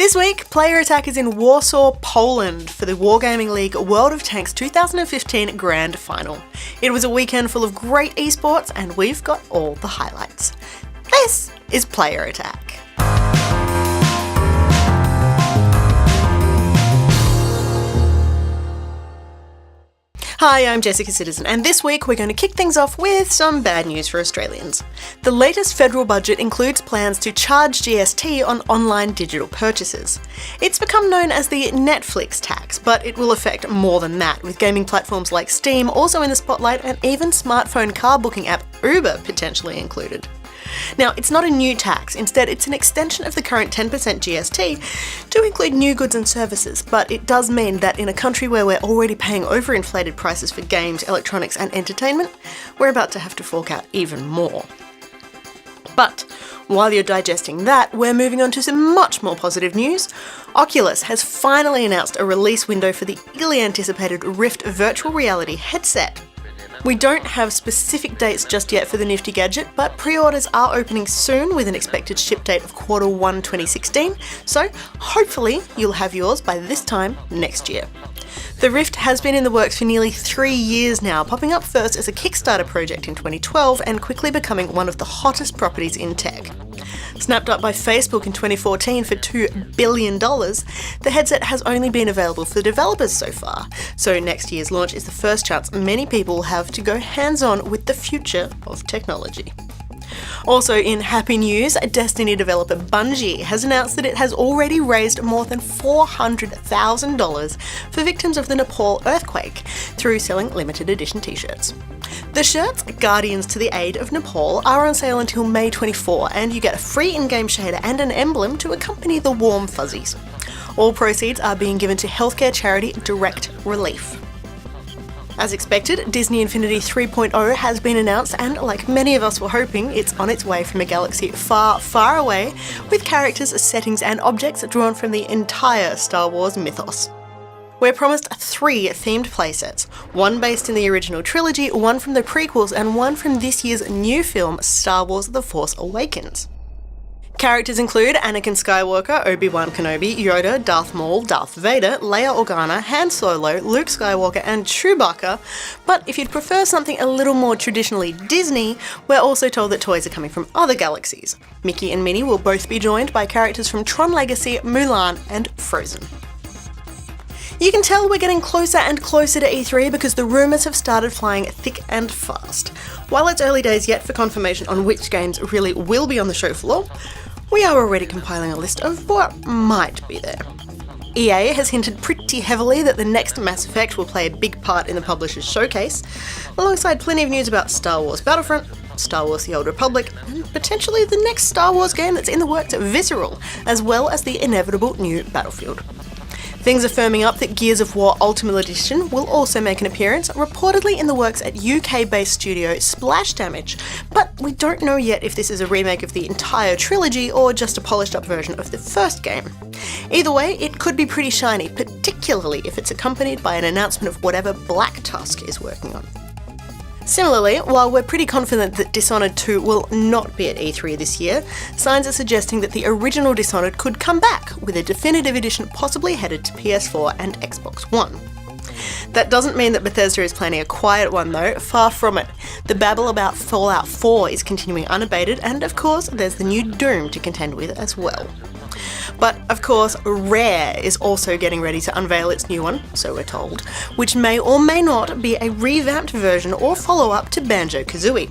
This week, Player Attack is in Warsaw, Poland for the Wargaming League World of Tanks 2015 Grand Final. It was a weekend full of great esports and we've got all the highlights. This is Player Attack. Hi, I'm Jessica Citizen, and this week we're going to kick things off with some bad news for Australians. The latest federal budget includes plans to charge GST on online digital purchases. It's become known as the Netflix tax, but it will affect more than that, with gaming platforms like Steam also in the spotlight and even smartphone car booking app Uber potentially included. Now, it's not a new tax, instead it's an extension of the current 10% GST to include new goods and services, but it does mean that in a country where we're already paying overinflated prices for games, electronics and entertainment, we're about to have to fork out even more. But while you're digesting that, we're moving on to some much more positive news. Oculus has finally announced a release window for the eagerly anticipated Rift virtual reality headset. We don't have specific dates just yet for the nifty gadget, but pre-orders are opening soon with an expected ship date of Q1 2016, so hopefully you'll have yours by this time next year. The Rift has been in the works for nearly 3 years now, popping up first as a Kickstarter project in 2012 and quickly becoming one of the hottest properties in tech. Snapped up by Facebook in 2014 for $2 billion, the headset has only been available for developers so far, so next year's launch is the first chance many people will have to go hands-on with the future of technology. Also in happy news, Destiny developer Bungie has announced that it has already raised more than $400,000 for victims of the Nepal earthquake through selling limited edition t-shirts. The shirts, Guardians to the Aid of Nepal, are on sale until May 24 and you get a free in-game shader and an emblem to accompany the warm fuzzies. All proceeds are being given to healthcare charity Direct Relief. As expected, Disney Infinity 3.0 has been announced and, like many of us were hoping, it's on its way from a galaxy far, far away, with characters, settings and objects drawn from the entire Star Wars mythos. We're promised 3 themed playsets, one based in the original trilogy, one from the prequels and one from this year's new film, Star Wars The Force Awakens. Characters include Anakin Skywalker, Obi-Wan Kenobi, Yoda, Darth Maul, Darth Vader, Leia Organa, Han Solo, Luke Skywalker and Chewbacca, but if you'd prefer something a little more traditionally Disney, we're also told that toys are coming from other galaxies. Mickey and Minnie will both be joined by characters from Tron Legacy, Mulan and Frozen. You can tell we're getting closer and closer to E3 because the rumours have started flying thick and fast. While it's early days yet for confirmation on which games really will be on the show floor, we are already compiling a list of what might be there. EA has hinted pretty heavily that the next Mass Effect will play a big part in the publisher's showcase, alongside plenty of news about Star Wars Battlefront, Star Wars The Old Republic, and potentially the next Star Wars game that's in the works at Visceral, as well as the inevitable new Battlefield. Things are firming up that Gears of War Ultimate Edition will also make an appearance, reportedly in the works at UK-based studio Splash Damage, but we don't know yet if this is a remake of the entire trilogy or just a polished up version of the first game. Either way, it could be pretty shiny, particularly if it's accompanied by an announcement of whatever Black Tusk is working on. Similarly, while we're pretty confident that Dishonored 2 will not be at E3 this year, signs are suggesting that the original Dishonored could come back, with a definitive edition possibly headed to PS4 and Xbox One. That doesn't mean that Bethesda is planning a quiet one though, far from it. The babble about Fallout 4 is continuing unabated, and of course there's the new Doom to contend with as well. But of course, Rare is also getting ready to unveil its new one, so we're told, which may or may not be a revamped version or follow-up to Banjo-Kazooie.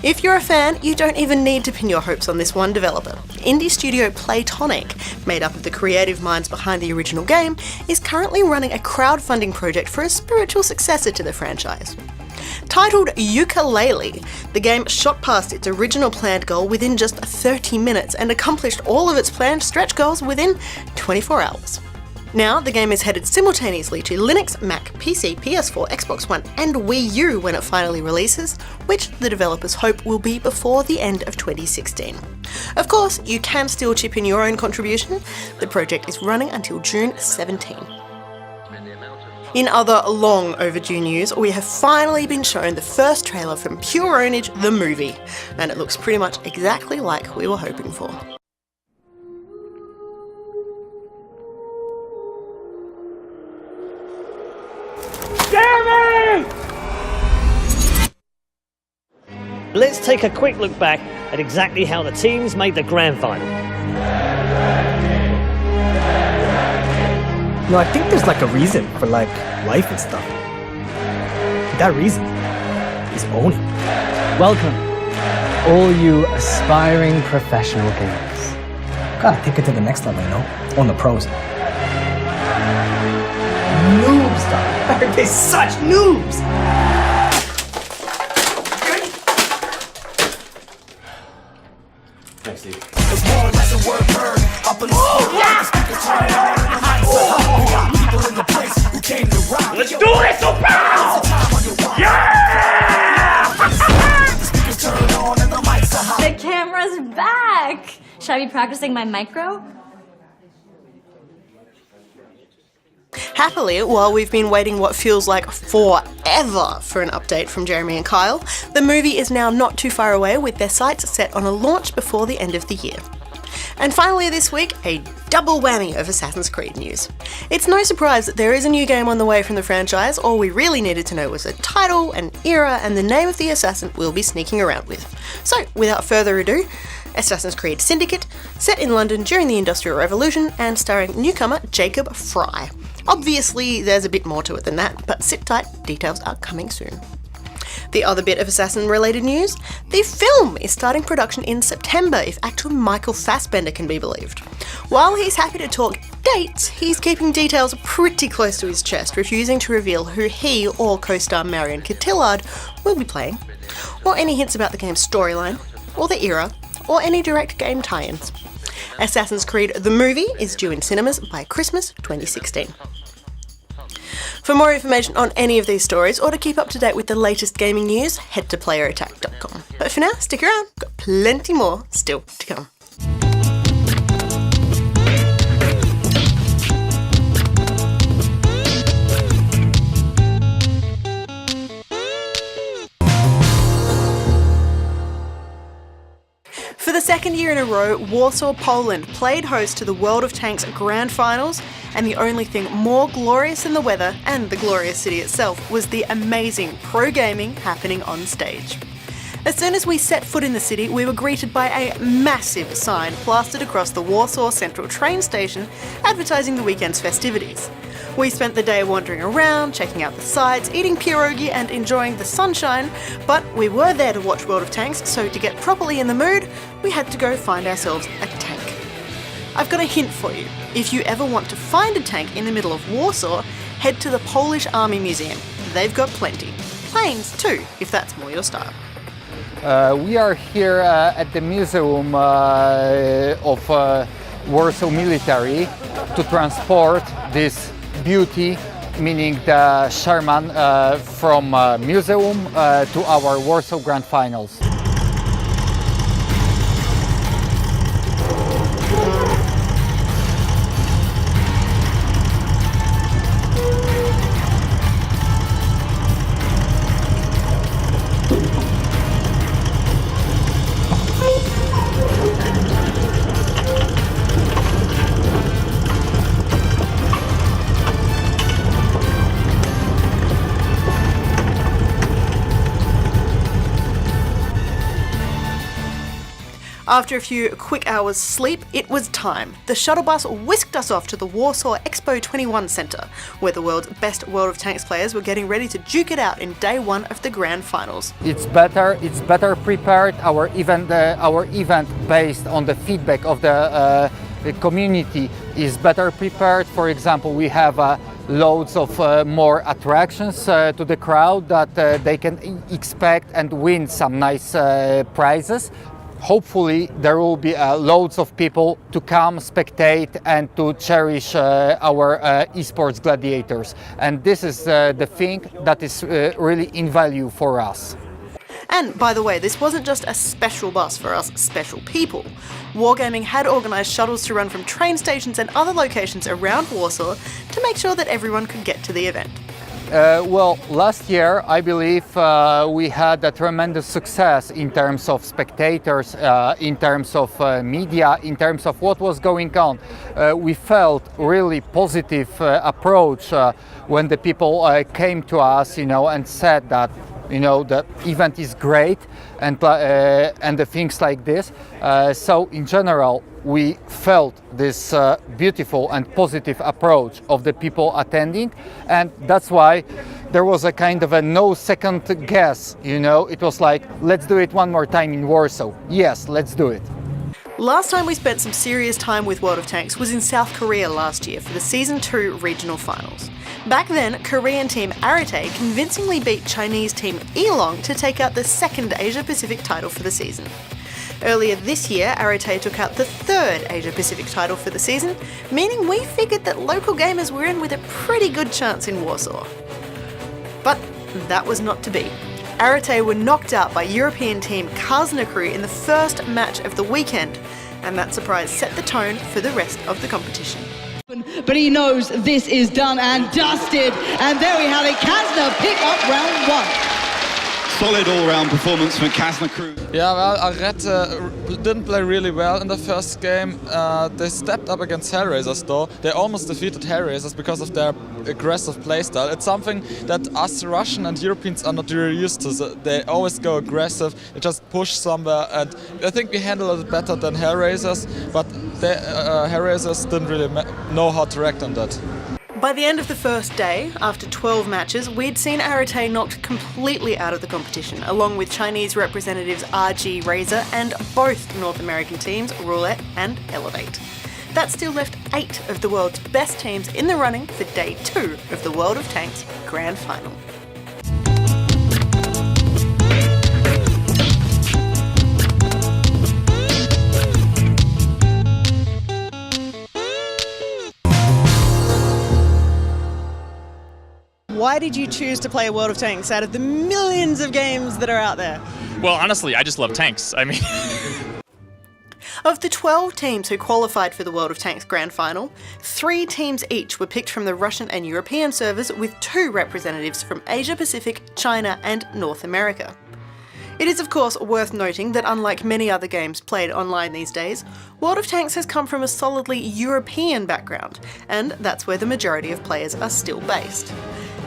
If you're a fan, you don't even need to pin your hopes on this one developer. Indie studio Playtonic, made up of the creative minds behind the original game, is currently running a crowdfunding project for a spiritual successor to the franchise. Titled Yooka-Laylee, the game shot past its original planned goal within just 30 minutes and accomplished all of its planned stretch goals within 24 hours. Now, the game is headed simultaneously to Linux, Mac, PC, PS4, Xbox One and Wii U when it finally releases, which the developers hope will be before the end of 2016. Of course, you can still chip in your own contribution. The project is running until June 17. In other long overdue news, we have finally been shown the first trailer from Pure Ownage the movie, and it looks pretty much exactly like we were hoping for. let's take a quick look back at exactly how the teams made the grand final. No, I think there's like a reason for like life and stuff. That reason is owning. Welcome, all you aspiring professional gamers. Gotta take it to the next level, you know? On the pros. Noobs, dog. They're such noobs! Thanks, Steve. Let's do it, Super! The camera's back! Should I be practicing my micro? Happily, while we've been waiting what feels like forever for an update from Jeremy and Kyle, the movie is now not too far away with their sights set on a launch before the end of the year. And finally this week, a double whammy of Assassin's Creed news. It's no surprise that there is a new game on the way from the franchise. All we really needed to know was a title, an era, and the name of the assassin we'll be sneaking around with. So, without further ado, Assassin's Creed Syndicate, set in London during the Industrial Revolution and starring newcomer Jacob Frye. Obviously, there's a bit more to it than that, but sit tight, details are coming soon. The other bit of Assassin-related news, the film is starting production in September, if actor Michael Fassbender can be believed. While he's happy to talk dates, he's keeping details pretty close to his chest, refusing to reveal who he or co-star Marion Cotillard will be playing, or any hints about the game's storyline, or the era, or any direct game tie-ins. Assassin's Creed the movie is due in cinemas by Christmas 2016. For more information on any of these stories, or to keep up to date with the latest gaming news, head to playerattack.com. But for now, stick around, got plenty more still to come. For the second year in a row, Warsaw, Poland played host to the World of Tanks Grand Finals, and the only thing more glorious than the weather and the glorious city itself was the amazing pro gaming happening on stage. As soon as we set foot in the city, we were greeted by a massive sign plastered across the Warsaw Central train station advertising the weekend's festivities. We spent the day wandering around, checking out the sights, eating pierogi and enjoying the sunshine, but we were there to watch World of Tanks, so to get properly in the mood, we had to go find ourselves a tank. I've got a hint for you. If you ever want to find a tank in the middle of Warsaw, head to the Polish Army Museum. They've got plenty. Planes too, if that's more your style. We are here at the Museum of Warsaw Military to transport this beauty, meaning the Sherman, from museum to our Warsaw Grand Finals. After a few quick hours sleep, it was time. The shuttle bus whisked us off to the Warsaw Expo 21 Centre, where the world's best World of Tanks players were getting ready to duke it out in day one of the Grand Finals. It's better prepared. Our event based on the feedback of the community is better prepared. For example, we have loads of more attractions to the crowd that they can expect and win some nice prizes. Hopefully there will be loads of people to come, spectate and to cherish our esports gladiators. And this is the thing that is really in value for us. And by the way, this wasn't just a special bus for us special people. Wargaming had organised shuttles to run from train stations and other locations around Warsaw to make sure that everyone could get to the event. Well, last year I believe we had a tremendous success in terms of spectators, in terms of media, in terms of what was going on. We felt really positive approach when the people came to us, and said that You know, the event is great, and the things like this. So in general, we felt this beautiful and positive approach of the people attending, and that's why there was a kind of a no second guess, you know. It was like, let's do it one more time in Warsaw. Yes, let's do it. Last time we spent some serious time with World of Tanks was in South Korea last year for the Season 2 regional finals. Back then, Korean team Arete convincingly beat Chinese team Elong to take out the second Asia-Pacific title for the season. Earlier this year, Arete took out the third Asia-Pacific title for the season, meaning we figured that local gamers were in with a pretty good chance in Warsaw. But that was not to be. Arete were knocked out by European team Krasnokru in the first match of the weekend, and that surprise set the tone for the rest of the competition. But he knows this is done and dusted, and there we have it. Kazna pick up round one. Solid all-round performance from Krasnokru. Yeah, well, Arete didn't play really well in the first game. They stepped up against Hellraisers though. They almost defeated Hellraisers because of their aggressive playstyle. It's something that us Russian and Europeans are not really used to. So they always go aggressive, they just push somewhere, and I think we handled it better than Hellraisers, but Hellraisers didn't really know how to react on that. By the end of the first day, after 12 matches, we'd seen Arete knocked completely out of the competition, along with Chinese representatives RG Razor and both North American teams, Roulette and Elevate. That still left 8 of the world's best teams in the running for Day 2 of the World of Tanks Grand Final. Why did you choose to play World of Tanks out of the millions of games that are out there? Well, honestly, I just love tanks. I mean... Of the 12 teams who qualified for the World of Tanks Grand Final, 3 teams each were picked from the Russian and European servers, with 2 representatives from Asia Pacific, China and North America. It is of course worth noting that unlike many other games played online these days, World of Tanks has come from a solidly European background, and that's where the majority of players are still based.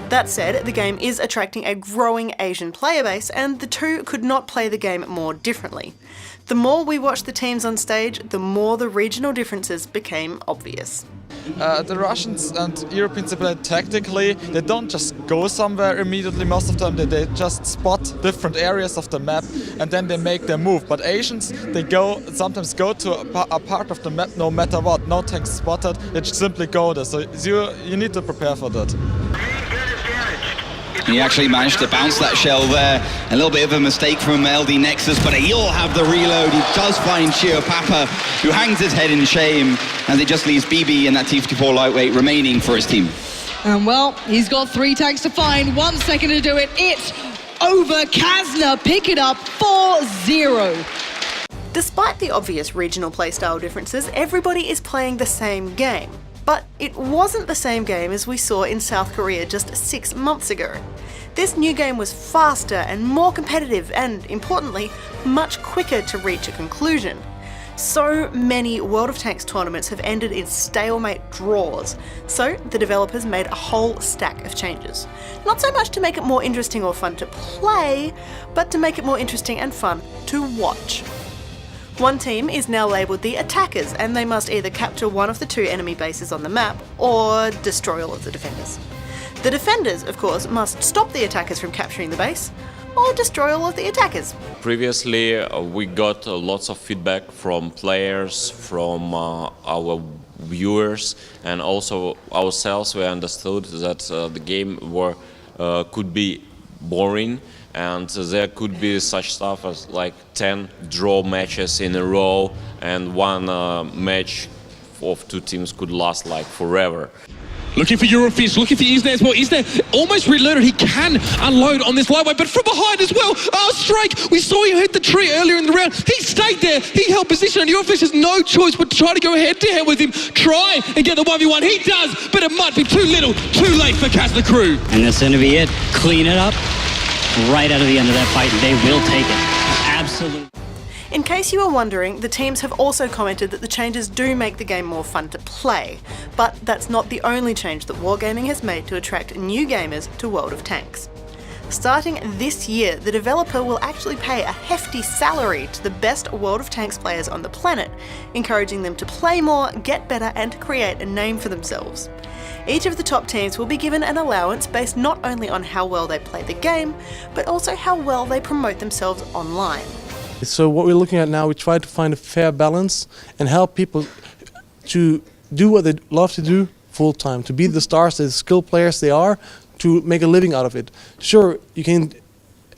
That said, the game is attracting a growing Asian player base, and the two could not play the game more differently. The more we watched the teams on stage, the more the regional differences became obvious. The Russians and Europeans play tactically. They don't just go somewhere immediately. Most of the time they just spot different areas of the map and then they make their move. But Asians, they sometimes go to a part of the map no matter what. No tanks spotted, they just simply go there. So you need to prepare for that. He actually managed to bounce that shell there. A little bit of a mistake from LD Nexus, but he'll have the reload. He does find Shio Papa, who hangs his head in shame, and it just leaves BB and that T-54 lightweight remaining for his team. And well, he's got 3 tanks to find, 1 second to do it. It's over. Kazna pick it up 4-0. Despite the obvious regional playstyle differences, everybody is playing the same game. But it wasn't the same game as we saw in South Korea just 6 months ago. This new game was faster and more competitive and, importantly, much quicker to reach a conclusion. So many World of Tanks tournaments have ended in stalemate draws, so the developers made a whole stack of changes. Not so much to make it more interesting or fun to play, but to make it more interesting and fun to watch. One team is now labelled the Attackers, and they must either capture one of the 2 enemy bases on the map, or destroy all of the defenders. The defenders, of course, must stop the attackers from capturing the base, or destroy all of the attackers. Previously, we got lots of feedback from players, from our viewers, and also ourselves. We understood that the game could be boring, and there could be such stuff as like 10 draw matches in a row, and one match of 2 teams could last like forever. Looking for Eurofish, looking for Isner as well. Isner almost reloaded. He can unload on this lightweight, but from behind as well. Oh, Strike! We saw him hit the tree earlier in the round. He stayed there. He held position, and Eurofish has no choice but to try to go head-to-head with him. Try and get the 1v1. He does, but it might be too little, too late for Krasnokru. And that's going to be it. Clean it up right out of the end of that fight, and they will take it. Absolutely. In case you were wondering, the teams have also commented that the changes do make the game more fun to play, but that's not the only change that Wargaming has made to attract new gamers to World of Tanks. Starting this year, the developer will actually pay a hefty salary to the best World of Tanks players on the planet, encouraging them to play more, get better, and create a name for themselves. Each of the top teams will be given an allowance based not only on how well they play the game, but also how well they promote themselves online. So what we're looking at now, we try to find a fair balance and help people to do what they love to do full time, to be the stars, the skilled players they are, to make a living out of it. Sure, you can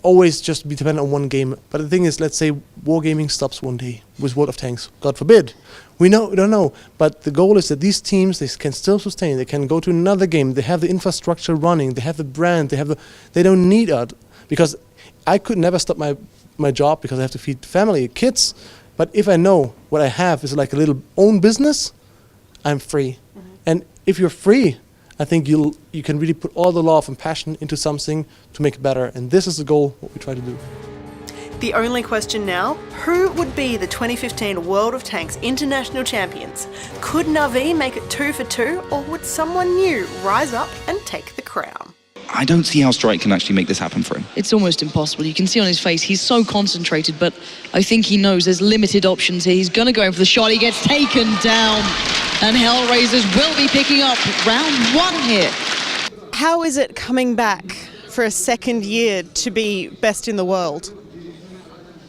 always just be dependent on one game, but the thing is, let's say wargaming stops one day with World of Tanks, God forbid. We don't know, but the goal is that these teams, they can still sustain, they can go to another game, they have the infrastructure running, they have the brand, they don't need us, because I could never stop my job because I have to feed family, kids, but if I know what I have is like a little own business, I'm free. And if you're free, I think you can really put all the love and passion into something to make it better. And this is the goal, what we try to do. The only question now, who would be the 2015 World of Tanks International Champions? Could Na'Vi make it 2 for 2, or would someone new rise up and take the crown? I don't see how Strike can actually make this happen for him. It's almost impossible. You can see on his face, he's so concentrated, but I think he knows there's limited options here. He's going to go in for the shot. He gets taken down, and Hellraisers will be picking up round 1 here. How is it coming back for a second year to be best in the world?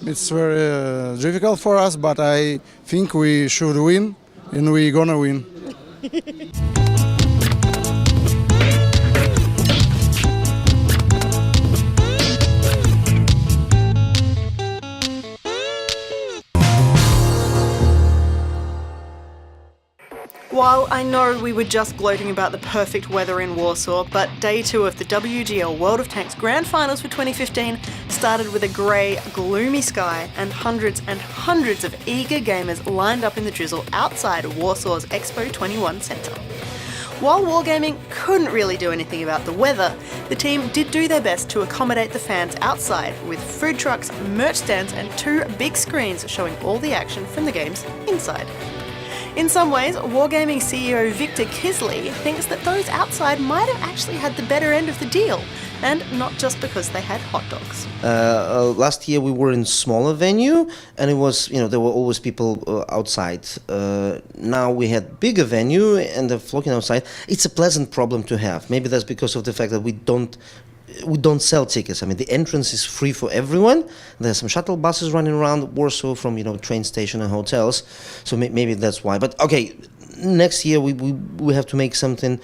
It's very difficult for us, but I think we should win, and we're gonna win. While I know we were just gloating about the perfect weather in Warsaw, but day 2 of the WGL World of Tanks Grand Finals for 2015 started with a grey, gloomy sky and hundreds of eager gamers lined up in the drizzle outside Warsaw's Expo 21 Centre. While Wargaming couldn't really do anything about the weather, the team did do their best to accommodate the fans outside with food trucks, merch stands and 2 big screens showing all the action from the games inside. In some ways, Wargaming CEO Victor Kisley thinks that those outside might have actually had the better end of the deal, and not just because they had hot dogs. Last year we were in smaller venue, and it was, there were always people outside. Now we had bigger venue, and they're flocking outside. It's a pleasant problem to have. Maybe that's because of the fact that we don't sell tickets. I mean, the entrance is free for everyone. There's some shuttle buses running around Warsaw from, train station and hotels. So maybe that's why. But okay, next year we have to make something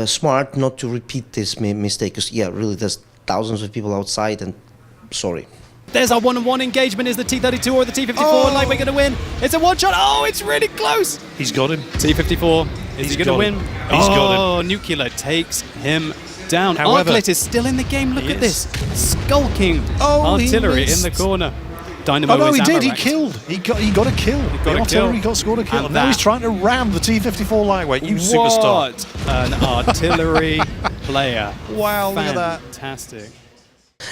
smart, not to repeat this mistake. Because really, there's thousands of people outside, and sorry. There's our 1-on-1 engagement. Is the T-32 or the T-54 lightweight going to win? It's a one-shot. Oh, it's really close. He's got him. T-54. Is he going to win? He's got him. Nuclear takes him down. However, Arclit is still in the game. Look at this. Skulking artillery in the corner. Dynamo he is did. Amarakt. He killed. He got a kill. got a artillery kill. scored a kill. And Now he's trying to ram the T-54 lightweight. You superstar. What an artillery player. Wow, look at that. Fantastic.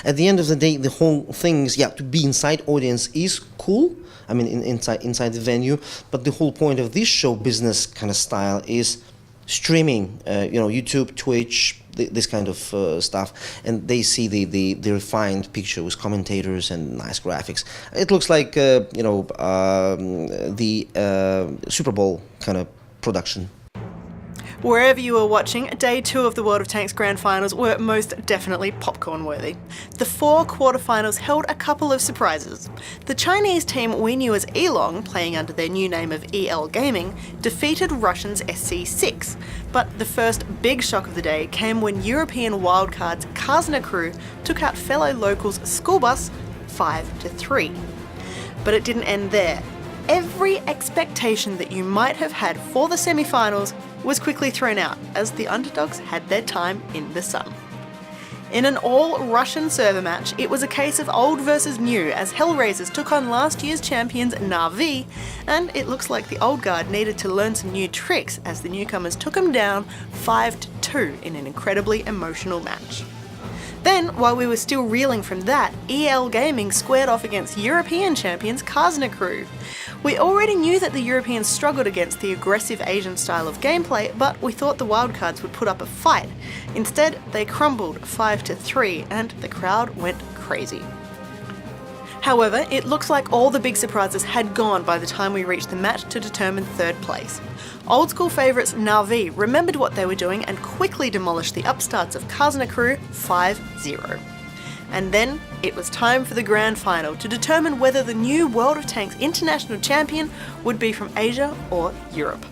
At the end of the day, the whole thing is, to be inside audience is cool. I mean, inside the venue. But the whole point of this show business kind of style is streaming. YouTube, Twitch, this kind of stuff, and they see the refined picture with commentators and nice graphics. It looks like the Super Bowl kind of production. Wherever you were watching, day 2 of the World of Tanks Grand Finals were most definitely popcorn worthy. The 4 quarterfinals held a couple of surprises. The Chinese team we knew as Elong, playing under their new name of EL Gaming, defeated Russians SC6. But the first big shock of the day came when European wildcards Kazna Crew took out fellow locals Schoolbus 5-3. But it didn't end there. Every expectation that you might have had for the semi-finals was quickly thrown out as the underdogs had their time in the sun. In an all-Russian server match, it was a case of old versus new as Hellraisers took on last year's champions Na'Vi, and it looks like the old guard needed to learn some new tricks as the newcomers took them down 5-2 in an incredibly emotional match. Then, while we were still reeling from that, EL Gaming squared off against European champions Kazna Crew. We already knew that the Europeans struggled against the aggressive Asian style of gameplay, but we thought the wildcards would put up a fight. Instead, they crumbled 5-3 and the crowd went crazy. However, it looks like all the big surprises had gone by the time we reached the match to determine third place. Old school favourites Na'Vi remembered what they were doing and quickly demolished the upstarts of Kazna Crew 5-0. And then it was time for the grand final to determine whether the new World of Tanks international champion would be from Asia or Europe.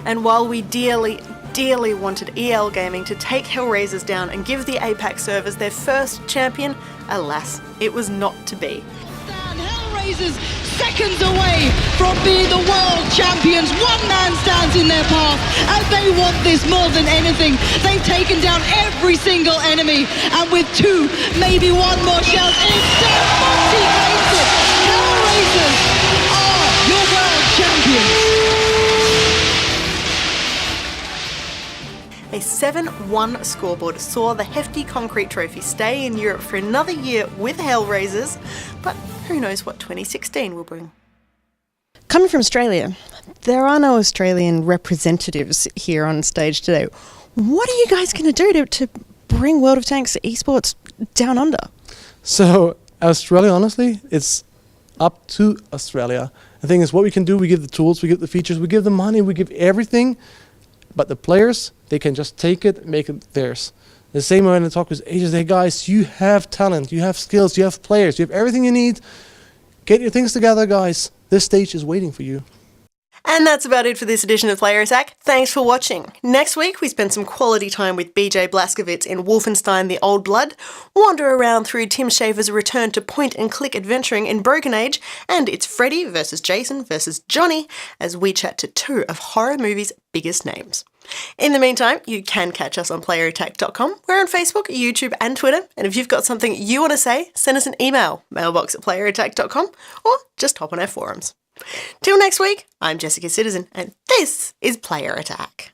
And while we dearly wanted EL Gaming to take Hellraisers down and give the APAC servers their first champion, alas, it was not to be. Hellraisers seconds away from being the world champions. One man stands in their path and they want this more than anything. They've taken down every single enemy, and with 2, maybe 1 more shells, it's their Monty claims it. Hellraisers are your world champions. A 7-1 scoreboard saw the hefty concrete trophy stay in Europe for another year with Hellraisers, but who knows what 2016 will bring. Coming from Australia, there are no Australian representatives here on stage today. What are you guys going to do to bring World of Tanks esports down under? So, Australia, honestly, it's up to Australia. The thing is, what we can do, we give the tools, we give the features, we give the money, we give everything, but the players, they can just take it, make it theirs. The same way when I talk with Asia, they say, guys, you have talent, you have skills, you have players, you have everything you need. Get your things together, guys. This stage is waiting for you. And that's about it for this edition of Player Attack. Thanks for watching. Next week, we spend some quality time with BJ Blazkowicz in Wolfenstein The Old Blood, wander around through Tim Schafer's return to point-and-click adventuring in Broken Age, and it's Freddy versus Jason versus Johnny as we chat to 2 of horror movies' biggest names. In the meantime, you can catch us on playerattack.com. We're on Facebook, YouTube and Twitter, and if you've got something you want to say, send us an email, mailbox@playerattack.com, or just hop on our forums. Till next week, I'm Jessica Citizen, and this is Player Attack.